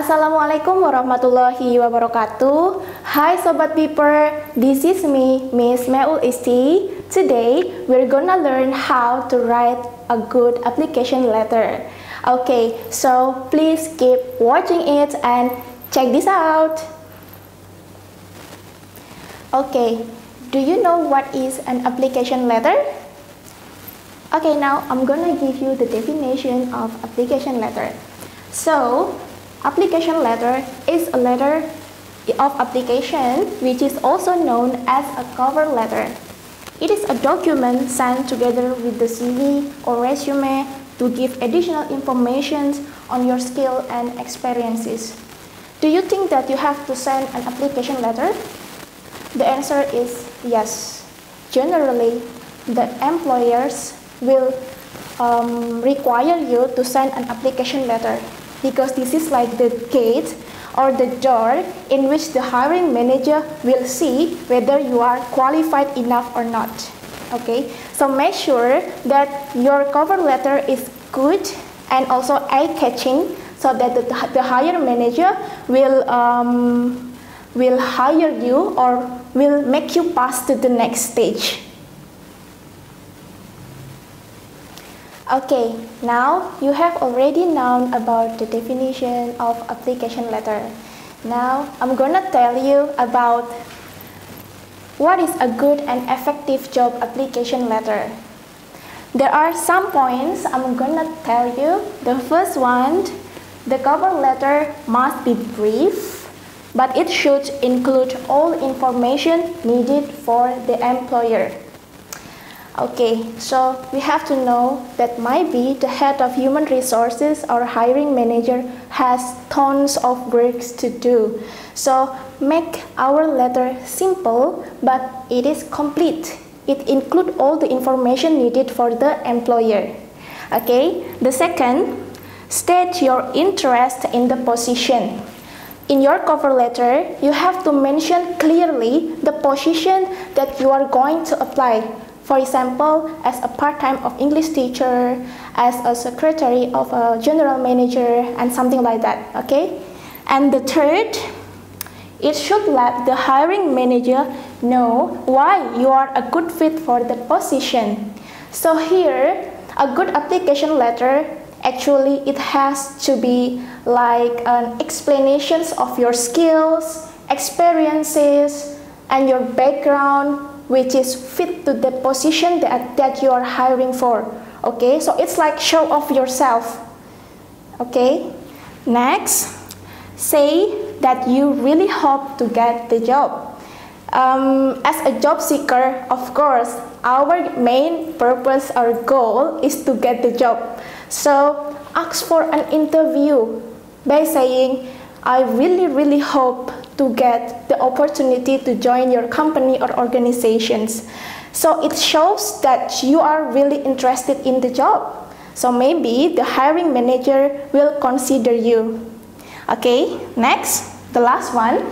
Assalamualaikum warahmatullahi wabarakatuh. Hi Sobat Beeper, this is me, Miss Meul Isti. Today, we're gonna learn how to write a good application letter. Okay, so please keep watching it and check this out. Okay, do you know what is an application letter? Okay, now I'm gonna give you the definition of application letter. So, application letter is a letter of application which is also known as a cover letter. It is a document sent together with the CV or resume to give additional information on your skill and experiences. Do you think that you have to send an application letter? The answer is yes. Generally, the employers will require you to send an application letter, because this is like the gate or the door in which the hiring manager will see whether you are qualified enough or not. Okay, so make sure that your cover letter is good and also eye-catching, so that the hiring manager will hire you or will make you pass to the next stage. Okay, now you have already known about the definition of application letter. Now I'm gonna tell you about what is a good and effective job application letter. There are some points I'm gonna tell you. The first one, the cover letter must be brief, but it should include all information needed for the employer. Okay, so we have to know that maybe the head of human resources or hiring manager has tons of works to do. So make our letter simple, but it is complete. It includes all the information needed for the employer. Okay, the second, state your interest in the position. In your cover letter, you have to mention clearly the position that you are going to apply. For example, as a part-time of English teacher, as a secretary of a general manager, and something like that, okay? And the third, it should let the hiring manager know why you are a good fit for the position. So here, a good application letter, actually it has to be like an explanations of your skills, experiences, and your background, which is fit to the position that you are hiring for. Okay, so it's like show off yourself. Okay, next, say that you really hope to get the job. As a job seeker, of course, our main purpose or goal is to get the job. So ask for an interview by saying, I really hope to get the opportunity to join your company or organizations. So it shows that you are really interested in the job. So maybe the hiring manager will consider you. Okay, next, the last one,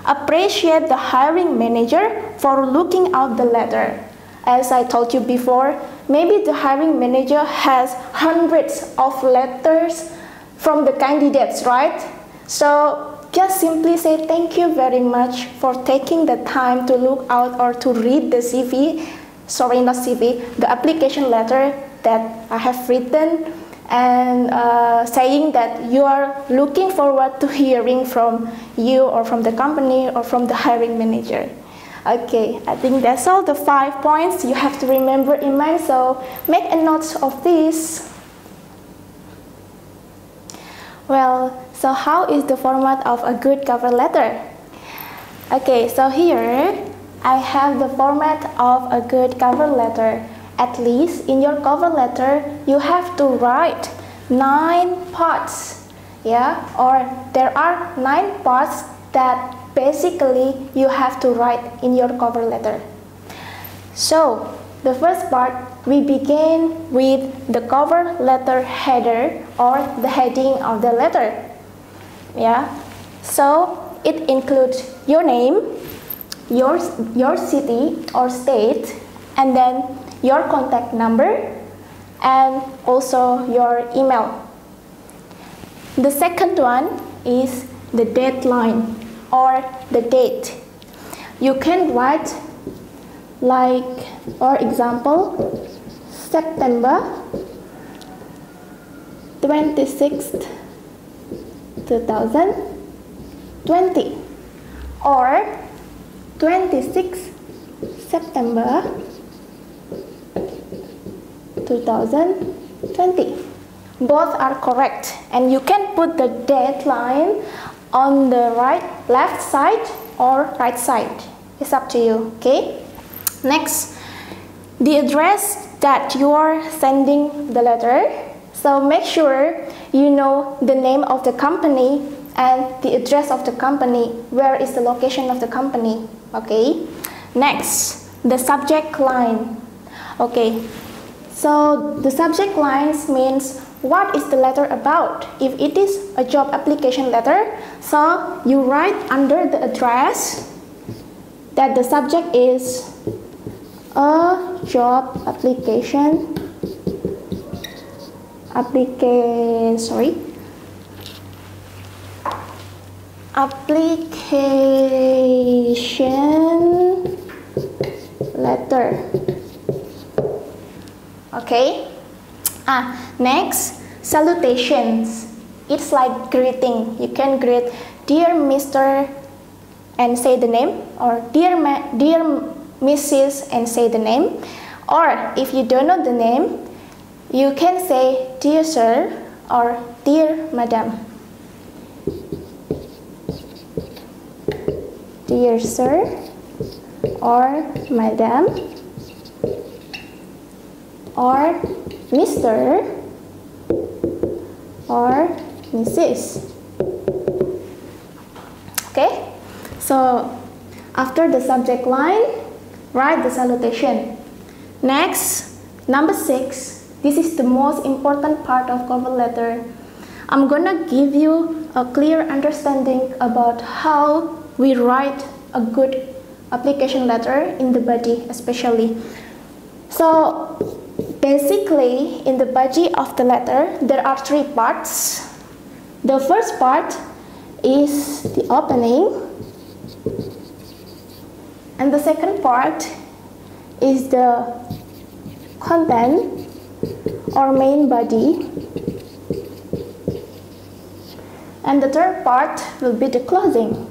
appreciate the hiring manager for looking out the letter. As I told you before, maybe the hiring manager has hundreds of letters from the candidates, right? So just simply say thank you very much for taking the time to look out or to read the CV, sorry, not CV, the application letter that I have written, and saying that you are looking forward to hearing from you or from the company or from the hiring manager. Okay, I think that's all the 5 points you have to remember in mind, so make a note of this. Well, so how is the format of a good cover letter? Okay, so here I have the format of a good cover letter. At least in your cover letter, you have to write 9 parts. Yeah, or there are 9 parts that basically you have to write in your cover letter. So the first part, we begin with the cover letter header or the heading of the letter. Yeah, so it includes your name, your city or state, and then your contact number, and also your email. The second one, is the deadline or the date. You can write like, for example, September 26th, 2020 or 26th September 2020. Both are correct, and you can put the deadline on the left side or right side. It's up to you, okay? Next, the address that you are sending the letter. So make sure you know the name of the company and the address of the company. Where is the location of the company? Okay. Next, the subject line. Okay. So the subject lines means what is the letter about. If it is a job application letter, so you write under the address that the subject is a job application letter. Okay. Next, salutations. It's like greeting. You can greet dear Mr. and say the name, or dear Mrs. and say the name. Or if you don't know the name, you can say dear sir or dear madam. Dear sir or madam or Mr. or Mrs. Okay, so after the subject line, write the salutation. Next, number 6. This is the most important part of cover letter. I'm gonna give you a clear understanding about how we write a good application letter in the body especially. So basically in the body of the letter there are 3 parts. The first part is the opening, and the second part is the content or main body, and the third part will be the closing.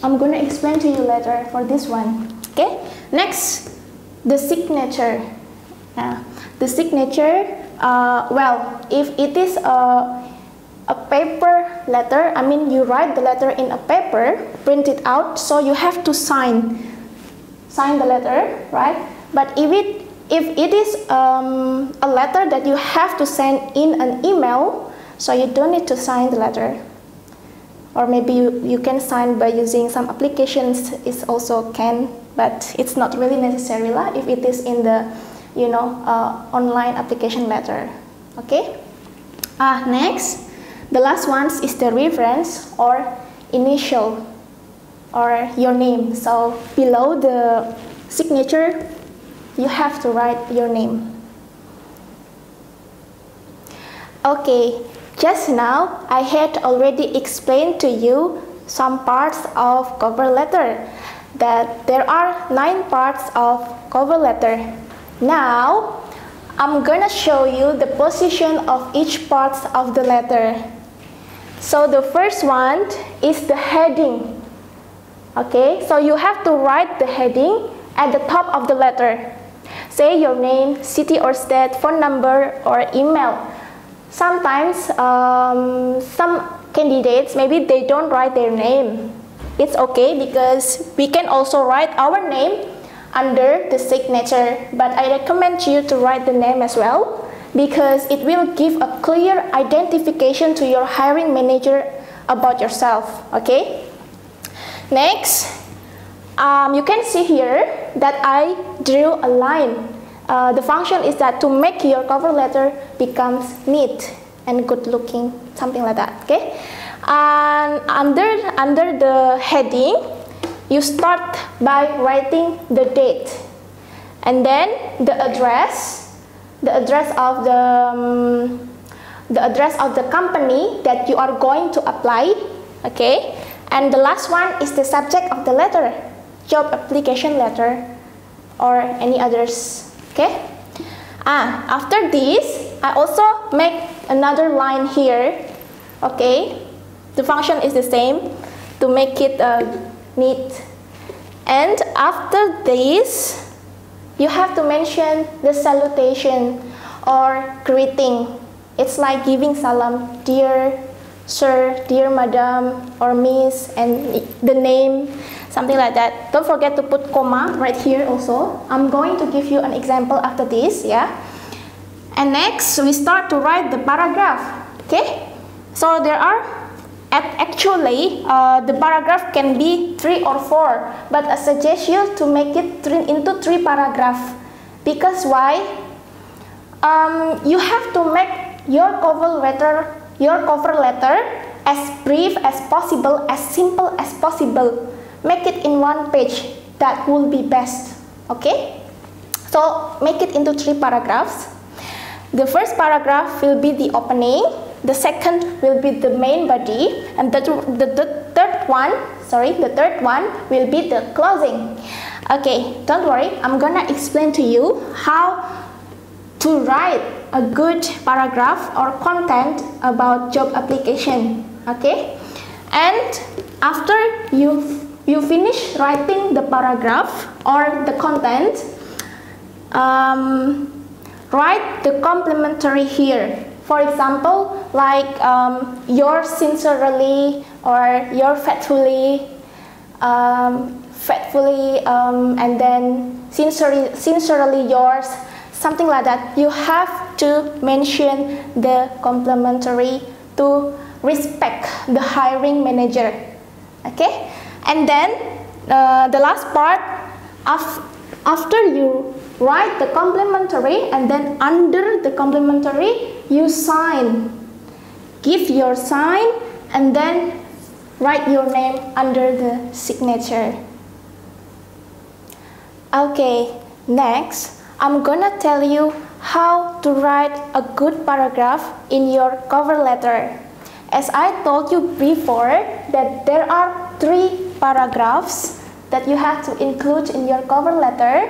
I'm going to explain to you later for this one. Okay, next, the signature. The signature, well, if it is a paper letter, I mean you write the letter in a paper, print it out, so you have to sign the letter, right? But if it is a letter that you have to send in an email, so you don't need to sign the letter. Or maybe you can sign by using some applications, it also can, but it's not really necessary if it is in the online application letter. Okay. Next, the last one is the reference or initial or your name. So below the signature, you have to write your name. Okay, just now I had already explained to you some parts of cover letter, that there are 9 parts of cover letter. Now I'm gonna show you the position of each part of the letter. So the first one is the heading. Okay, so you have to write the heading at the top of the letter. Say your name, city or state, phone number or email. Sometimes some candidates, maybe they don't write their name. It's okay because we can also write our name under the signature, but I recommend you to write the name as well because it will give a clear identification to your hiring manager about yourself. Okay. Next, you can see here that I drew a line. The function is that to make your cover letter becomes neat and good looking, something like that. Okay. And under the heading, you start by writing the date, and then the address, the address of the company that you are going to apply. Okay, and the last one is the subject of the letter, job application letter or any others. Okay, after this I also make another line here. Okay, the function is the same to make it neat. And after this you have to mention the salutation or greeting. It's like giving salam, dear sir, dear madam, or miss, and the name, something like that. Don't forget to put comma right here also. I'm going to give you an example after this, yeah. And next we start to write the paragraph. Okay, so there are actually the paragraph can be 3 or 4, but I suggest you to make it into 3 paragraphs. Because why? You have to make your cover letter as brief as possible, as simple as possible. Make it in 1 page. That will be best. Okay, so make it into 3 paragraphs. The first paragraph will be the opening, the second will be the main body, and the third one will be the closing. Okay, don't worry, I'm gonna explain to you how to write a good paragraph or content about job application. Okay, and after you finish writing the paragraph or the content, write the complementary here. For example, like yours sincerely or your faithfully, and then sincerely yours, something like that. You have to mention the complementary to respect the hiring manager. Okay, and then the last part, after you write the complimentary, and then under the complimentary you sign, give your sign, and then write your name under the signature. Okay, next I'm gonna tell you how to write a good paragraph in your cover letter. As I told you before that there are 3 paragraphs that you have to include in your cover letter.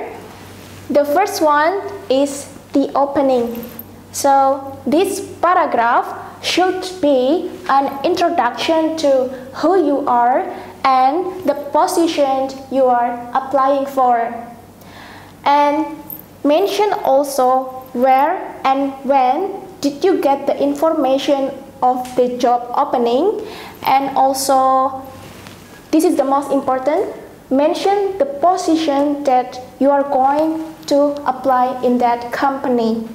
The first one is the opening. So this paragraph should be an introduction to who you are and the position you are applying for. And mention also where and when did you get the information of the job opening, and also, this is the most important, mention the position that you are going to apply in that company.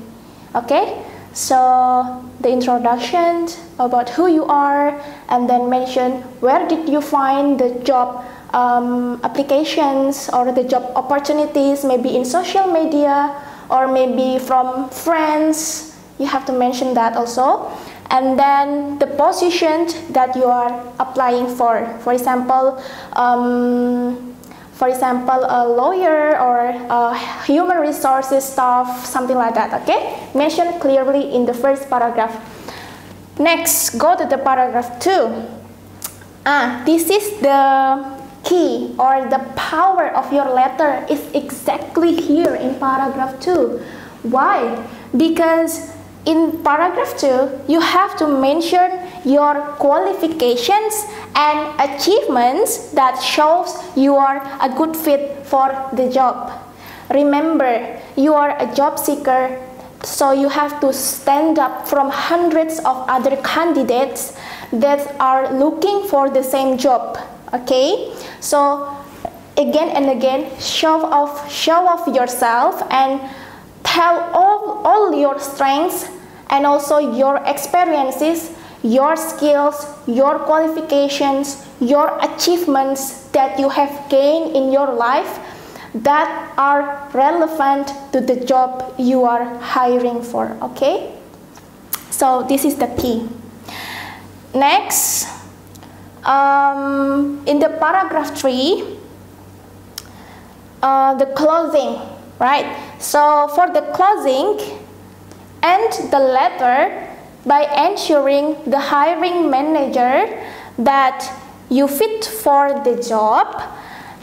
Okay, so the introduction about who you are, and then mention where did you find the job applications or the job opportunities, maybe in social media or maybe from friends. You have to mention that also. And then the position that you are applying for. For example, a lawyer or human resources staff, something like that. Okay, mention clearly in the first paragraph. Next, go to the paragraph 2. This is the key or the power of your letter is exactly here in paragraph 2. Why? Because in paragraph 2, you have to mention your qualifications and achievements that shows you are a good fit for the job. Remember, you are a job seeker, so you have to stand up from hundreds of other candidates that are looking for the same job. Okay, so again and again, show off yourself and tell all your strengths and also your experiences, your skills, your qualifications, your achievements that you have gained in your life that are relevant to the job you are hiring for. Okay, so this is the key. Next, in the paragraph 3, the closing, right? So for the closing, end the letter by ensuring the hiring manager that you fit for the job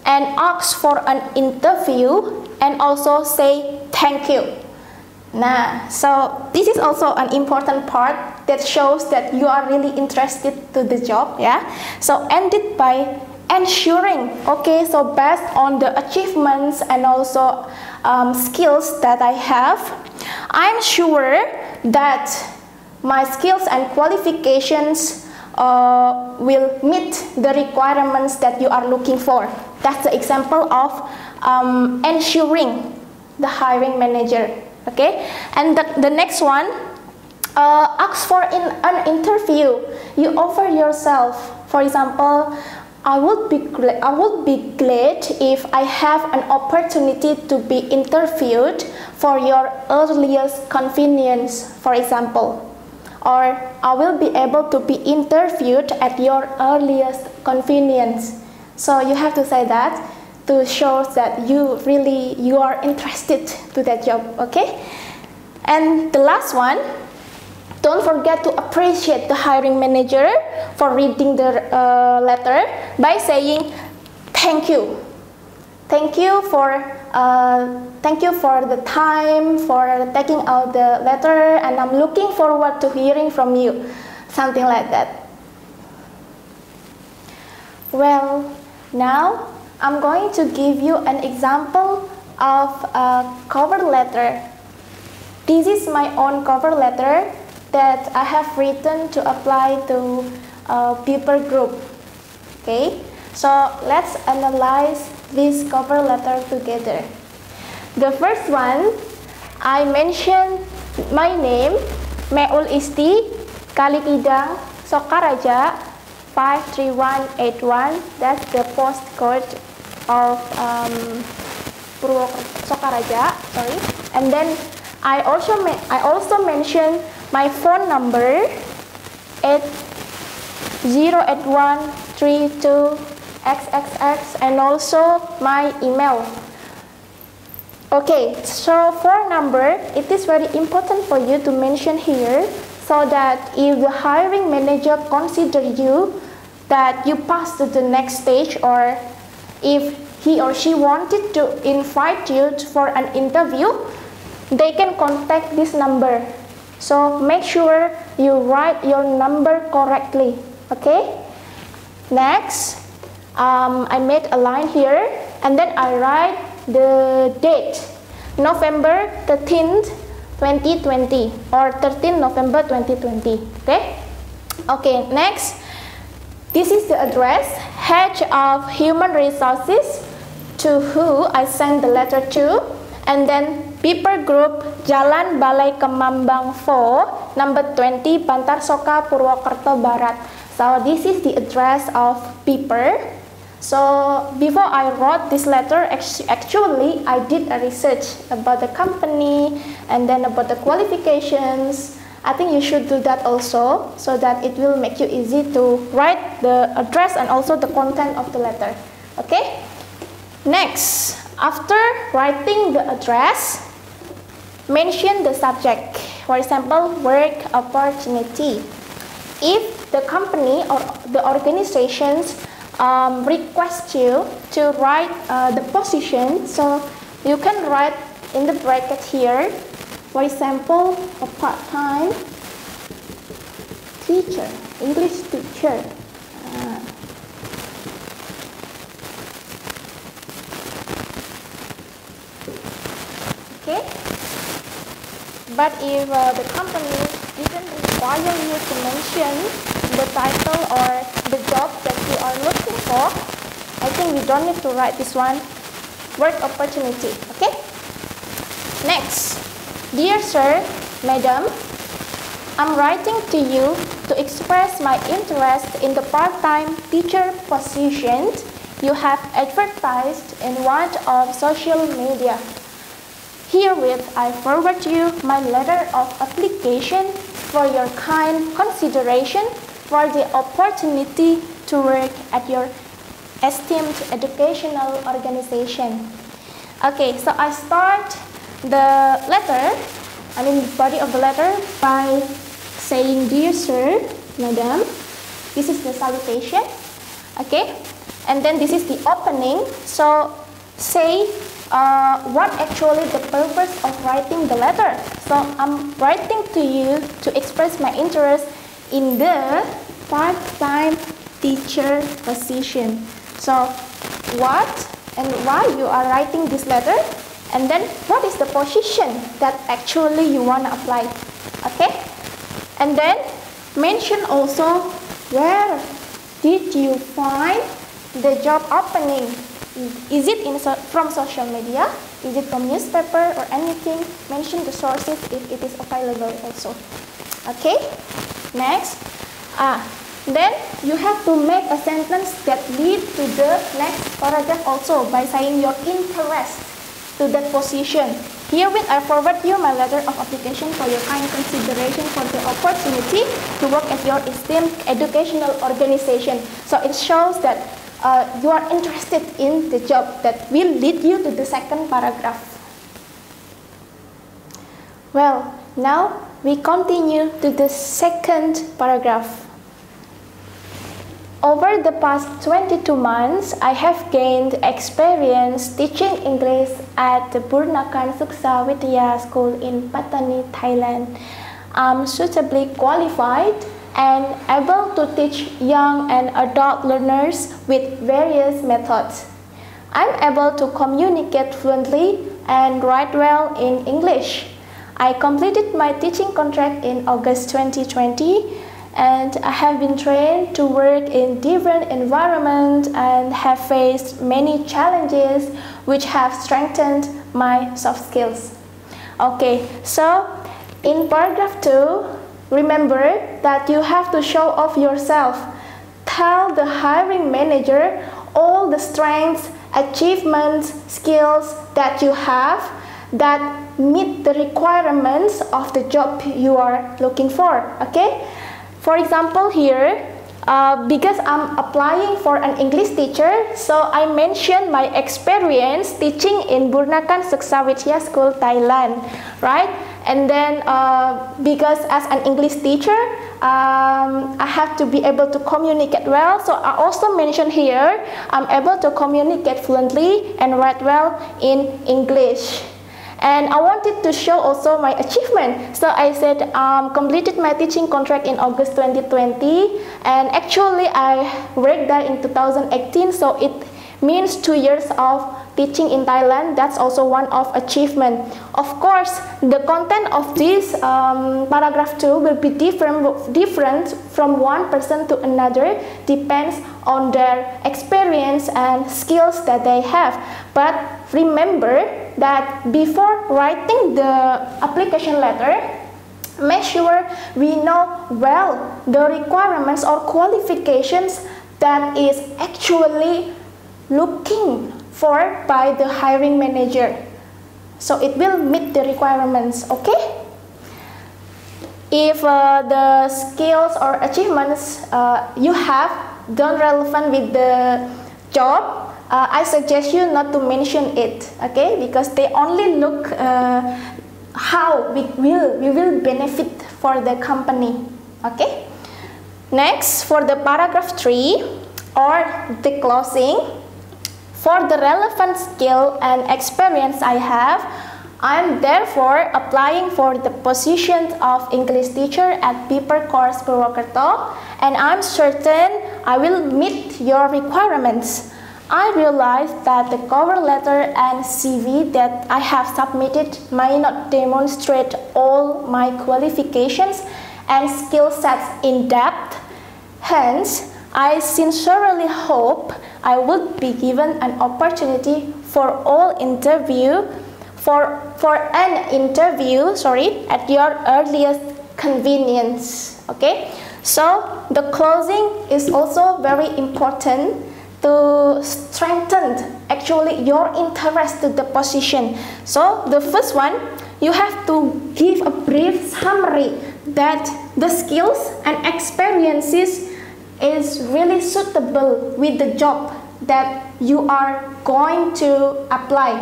and ask for an interview and also say thank you. Nah, so this is also an important part that shows that you are really interested to the job, yeah. So end it by ensuring, okay, so based on the achievements and also skills that I have, I'm sure that my skills and qualifications will meet the requirements that you are looking for. That's the example of ensuring the hiring manager. Okay, and the next one, ask for an interview. You offer yourself. For example, I would be glad if I have an opportunity to be interviewed for your earliest convenience, for example. Or I will be able to be interviewed at your earliest convenience. So you have to say that to show that you are interested to that job, okay? And the last one, don't forget to appreciate the hiring manager for reading the letter by saying thank you. Thank you for the time for taking out the letter, and I'm looking forward to hearing from you. Something like that. Well, now I'm going to give you an example of a cover letter. This is my own cover letter that I have written to apply to Beeper Group. Okay, so let's analyze this cover letter together. The first one, I mentioned my name, Meul Isti, Kalikidang, Sokaraja, 53181. That's the postcode of Sokaraja. Sorry. And then I also mentioned my phone number 08132XXX, and also my email. Okay, so phone number, it is very important for you to mention here, so that if the hiring manager consider you that you pass to the next stage, or if he or she wanted to invite you for an interview, they can contact this number. So make sure you write your number correctly, okay? Next, I made a line here, and then I write the date, November 13th, 2020, or 13 November 2020, okay? Okay, next, this is the address, Head of Human Resources, to who I sent the letter to, and then Beeper Group, Jalan Balai Kemambang 4, number 20, Bantarsoka, Purwokerto Barat. So this is the address of Beeper. So before I wrote this letter, actually I did a research about the company and then about the qualifications. I think you should do that also, so that it will make you easy to write the address and also the content of the letter. Okay? Next, after writing the address, mention the subject. For example, work opportunity. If the company or the organizations request you to write the position, so you can write in the bracket here, for example, a part-time teacher, English teacher. Okay, but if the company didn't require you to mention the title or the job that you are looking for, I think we don't need to write this one, work opportunity. Okay, next, dear sir, madam, I'm writing to you to express my interest in the part-time teacher position you have advertised in one of social media. Herewith, I forward you my letter of application for your kind consideration for the opportunity to work at your esteemed educational organization. Okay, so I start the letter the body of the letter by saying, "Dear sir, madam." This is the salutation, okay? And then this is the opening. So say what actually the purpose of writing the letter. So I'm writing to you to express my interest in the part-time teacher position. So what and why you are writing this letter, and then what is the position that actually you want to apply, okay? And then mention also where did you find the job opening. Is it from social media? Is it from newspaper or anything? Mention the sources if it is available also. Okay? Next. Then you have to make a sentence that lead to the next paragraph also by saying your interest to that position. Herewith I forward you my letter of application for your kind consideration for the opportunity to work at your esteemed educational organization. So it shows that you are interested in the job. That will lead you to the second paragraph. Well, now we continue to the second paragraph. Over the past 22 months, I have gained experience teaching English at the Burnakan Suksa Vidya School in Pattani, Thailand. I'm suitably qualified and able to teach young and adult learners with various methods. I'm able to communicate fluently and write well in English. I completed my teaching contract in August 2020. And I have been trained to work in different environments and have faced many challenges which have strengthened my soft skills. Okay, so in paragraph 2, remember that you have to show off yourself. Tell the hiring manager all the strengths, achievements, skills that you have that meet the requirements of the job you are looking for. Okay? For example here, because I'm applying for an English teacher, so I mentioned my experience teaching in Burnakan Suksa Vidya School, Thailand, right? And then because as an English teacher, I have to be able to communicate well. So I also mentioned here, I'm able to communicate fluently and write well in English. And I wanted to show also my achievement. So I said completed my teaching contract in August 2020. And actually I worked there in 2018. So it means 2 years of teaching in Thailand. That's also one of achievement. Of course, the content of this paragraph 2 will be different from one person to another. Depends on their experience and skills that they have. But remember that before writing the application letter, make sure we know well the requirements or qualifications that is actually looking for by the hiring manager. So it will meet the requirements, okay? If the skills or achievements you have don't relevant with the job, I suggest you not to mention it, okay? Because they only look how we will benefit for the company, okay? Next, for the paragraph 3 or the closing, for the relevant skill and experience I have, I am therefore applying for the position of English teacher at Piper Course Purwokerto, and I'm certain I will meet your requirements. I realize that the cover letter and CV that I have submitted may not demonstrate all my qualifications and skill sets in depth. Hence, I sincerely hope I would be given an opportunity for an interview at your earliest convenience. Okay, so the closing is also very important to strengthen actually your interest to the position. So the first one, you have to give a brief summary that the skills and experiences is really suitable with the job that you are going to apply.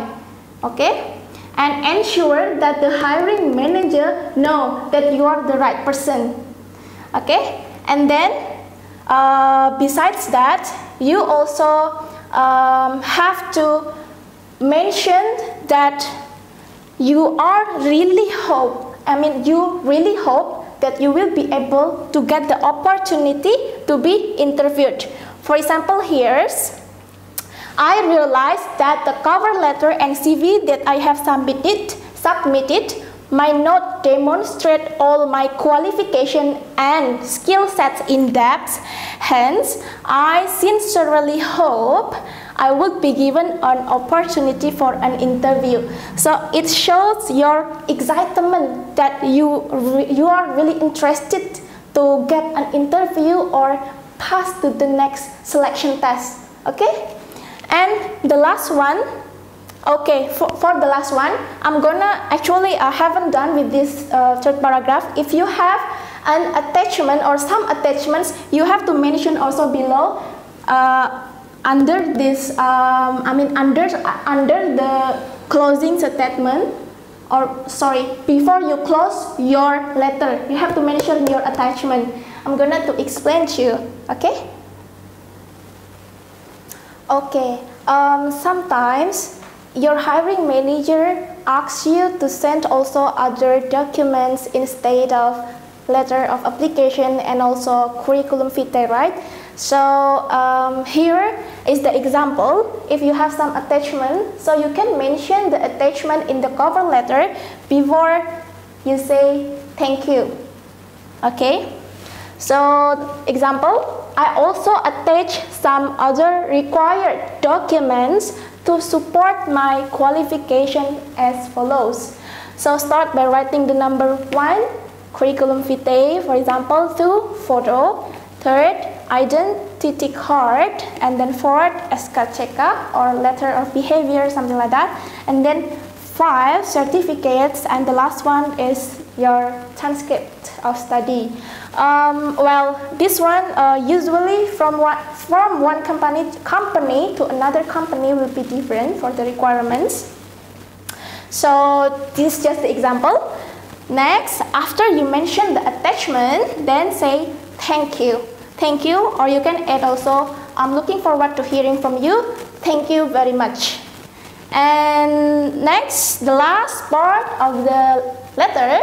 Okay, and ensure that the hiring manager know that you are the right person. Okay, and then besides that, you also have to mention that you really hope that you will be able to get the opportunity to be interviewed. For example, here's I realized that the cover letter and CV that I have submitted might not demonstrate all my qualification and skill sets in depth. Hence, I sincerely hope I would be given an opportunity for an interview. So it shows your excitement that you are really interested to get an interview or pass to the next selection test. Okay? And the last one, okay, for the last one, I'm gonna actually haven't done with this third paragraph. If you have an attachment or some attachments, you have to mention also below under this, under the closing statement, or sorry, before you close your letter, you have to mention your attachment. I'm gonna to explain to you. Okay. Okay, sometimes your hiring manager asks you to send also other documents instead of letter of application and also curriculum vitae, right? So here is the example. If you have some attachment, so you can mention the attachment in the cover letter before you say thank you. Okay, so example, I also attach some other required documents to support my qualification as follows. So start by writing the number 1, curriculum vitae, for example, 2, photo, 3rd, identity card, and then 4th, SKCK or letter of behavior, something like that, and then 5, certificates, and the last one is your transcript of study. Well, this one usually from one company to another company will be different for the requirements. So this is just the example. Next, after you mention the attachment, then say thank you. Thank you, or you can add also, I'm looking forward to hearing from you. Thank you very much. And next, the last part of the letter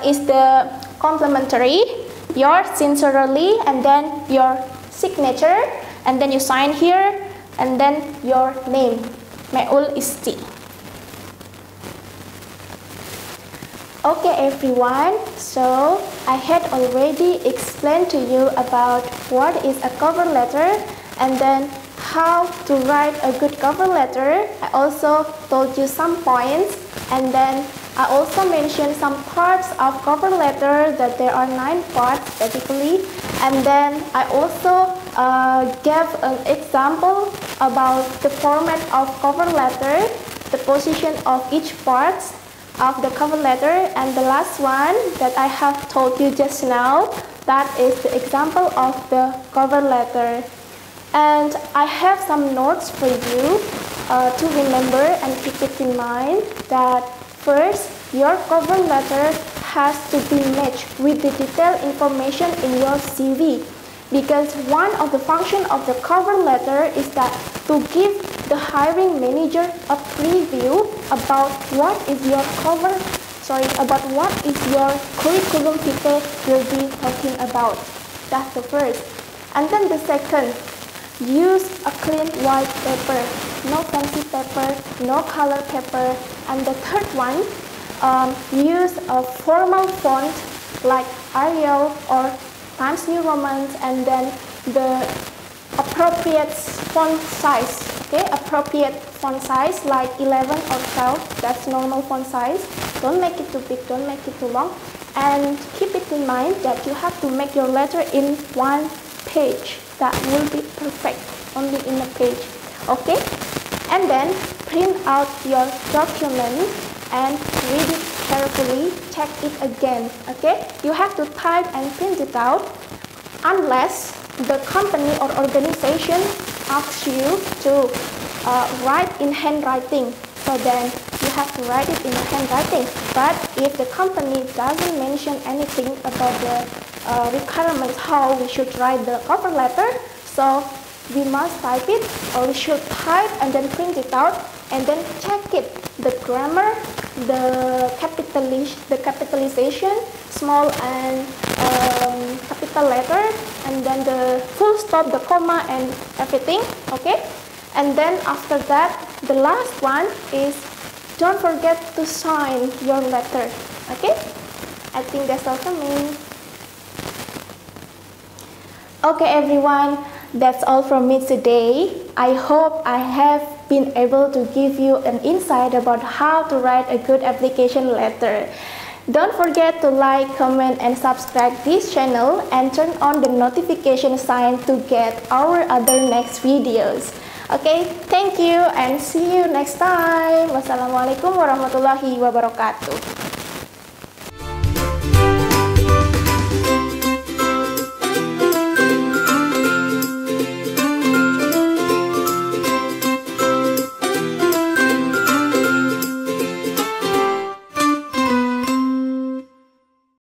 is the complimentary, yours sincerely, and then your signature, and then you sign here, and then your name, Meul Isti. Okay everyone, so I had already explained to you about what is a cover letter and then how to write a good cover letter. I also told you some points, and then I also mentioned some parts of cover letter, that there are 9 parts basically, and then I also gave an example about the format of cover letter, the position of each part of the cover letter, and the last one that I have told you just now, that is the example of the cover letter. And I have some notes for you to remember and keep it in mind that first, your cover letter has to be matched with the detailed information in your CV, because one of the functions of the cover letter is that to give the hiring manager a preview about what is your curriculum vitae will be talking about. That's the first. And then the second, use a clean white paper, no fancy paper, no color paper. And the third one, use a formal font like Arial or Times New Roman, and then the appropriate font size, okay, appropriate font size like 11 or 12, that's normal font size. Don't make it too big, don't make it too long, and keep it in mind that you have to make your letter in 1 page. That will be perfect, only in a page, okay? And then print out your document and read it carefully, check it again, okay? You have to type and print it out unless the company or organization asks you to write in handwriting. So then you have to write it in your handwriting. But if the company doesn't mention anything about the requirements how we should write the cover letter, so we must type it, or we should type and then print it out and then check it, the grammar, the capitalization, small and capital letter, and then the full stop, the comma and everything. Okay, and then after that, the last one is don't forget to sign your letter. Okay, I think that's all for me. Okay everyone, that's all from me today. I hope I have been able to give you an insight about how to write a good application letter. Don't forget to like, comment, and subscribe this channel and turn on the notification sign to get our other next videos. Okay, thank you and see you next time. Wassalamualaikum warahmatullahi wabarakatuh.